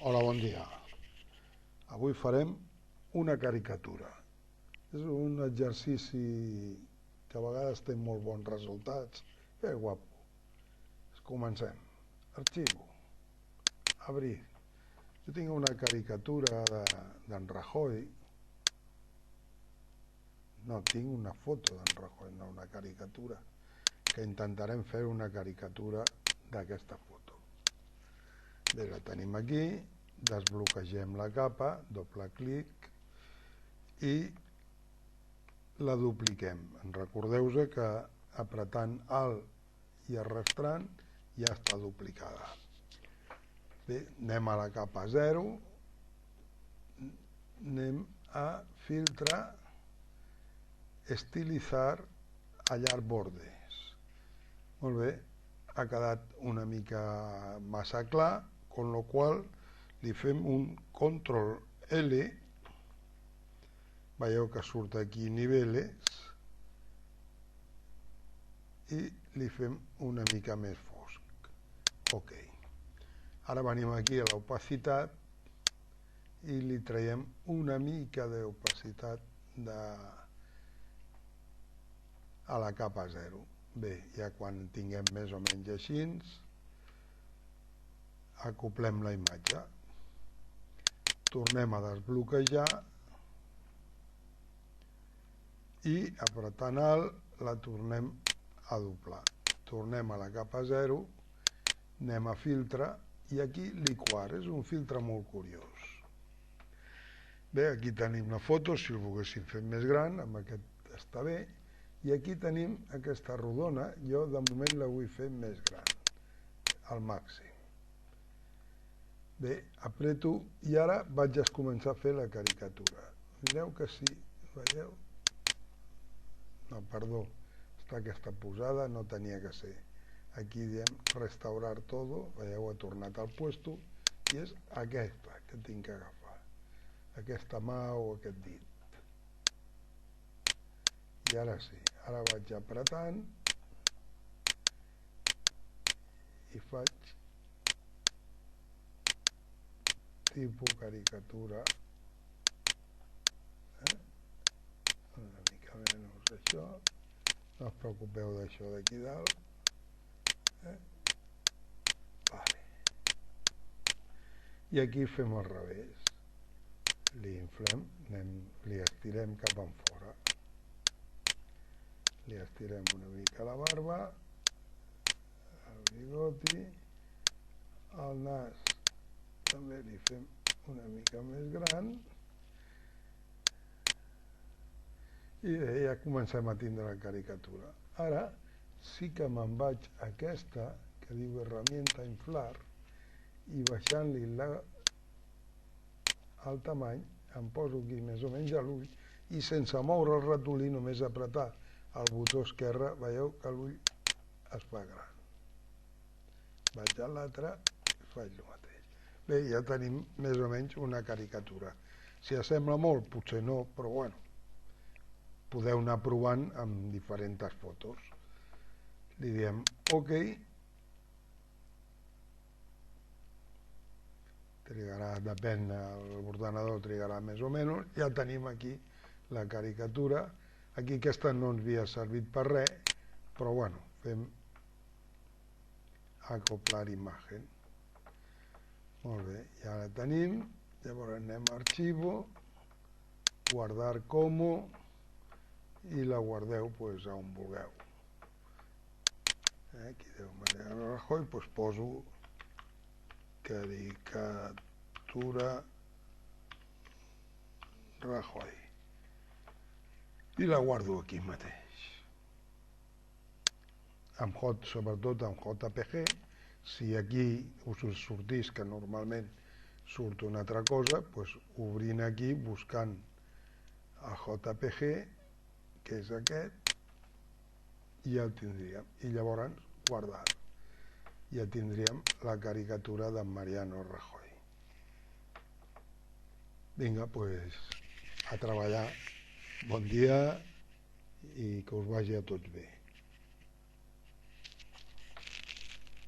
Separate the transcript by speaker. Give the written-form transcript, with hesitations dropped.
Speaker 1: Hola, bon dia. Avui farem una caricatura. És un exercici que a vegades té molt bons resultats. Que guapo. Comencem. Arxivo. Abrir. Jo tinc una caricatura d'en Rajoy. No, tinc una foto d'en Rajoy, no una caricatura. Que intentarem fer una caricatura d'aquesta foto. Bé, la tenim aquí. Desbloquegem la capa, doble clic i la dupliquem. Recordeu-vos que apretant Alt i arrastrant ja està duplicada. Bé, anem a la capa 0, anem a filtrar, estilizar, allar bordes. Molt bé, ha quedat una mica massa clar, con lo qual li fem un control L, veieu que surt aquí nivells, i li fem una mica més fosc. Ok. Ara venim aquí a l'opacitat i li traiem una mica d'opacitat a la capa 0. Bé, ja quan tinguem més o menys així, acoplem la imatge. Tornem a desbloquejar i apretant Alt la tornem a doblar. Tornem a la capa 0, anem a filtre i aquí liquar, és un filtre molt curiós. Bé, aquí tenim la foto, si el volguéssim fer més gran, amb aquest està bé, i aquí tenim aquesta rodona, jo de moment la vull fer més gran, al màxim. Bé, apreto i ara vaig a començar a fer la caricatura. Mireu que sí, veieu? No, perdó, està aquesta posada, no tenia que ser. Aquí diem restaurar todo, veieu, ha tornat al puesto, i és aquesta que tinc que agafar, aquesta mà o aquest dit. I ara sí, ara vaig apretant i faig tipus caricatura, una mica menys això, no us preocupeu d'això d'aquí dalt, vale. I aquí fem al revés, li inflem, li estirem cap en fora, li estirem una mica la barba, el bigoti, el nas també li fem una mica més gran i ja comencem a tindre la caricatura. Ara sí que me'n vaig a aquesta que diu herramienta inflar i baixant-li el tamany em poso aquí més o menys a l'ull i sense moure el ratolí, només apretar el botó esquerre, veieu que l'ull es fa gran. Vaig a l'altre i faig el mateix. Bé, ja tenim més o menys una caricatura. Si assembla molt, potser no, però bueno, podeu anar provant amb diferents fotos. Li diem OK, trigarà, depèn, l'ordenador trigarà més o menys, ja tenim aquí la caricatura. Aquí aquesta no ens havia servit per res, però bueno, fem acoplar imagen. Molt bé, ja la tenim, llavors anem a arxivo, guardar como i la guardeu a on vulgueu. Aquí deu Mariano Rajoy, doncs poso caricatura Rajoy i la guardo aquí mateix. Sobretot amb JPG, si aquí us sortís que normalment surt una altra cosa, doncs obrint aquí, buscant el JPG, que és aquest, i ja el tindríem. I llavors guardar. Ja tindríem la caricatura d'en Mariano Rajoy. Vinga, doncs a treballar. Bon dia i que us vagi a tots bé.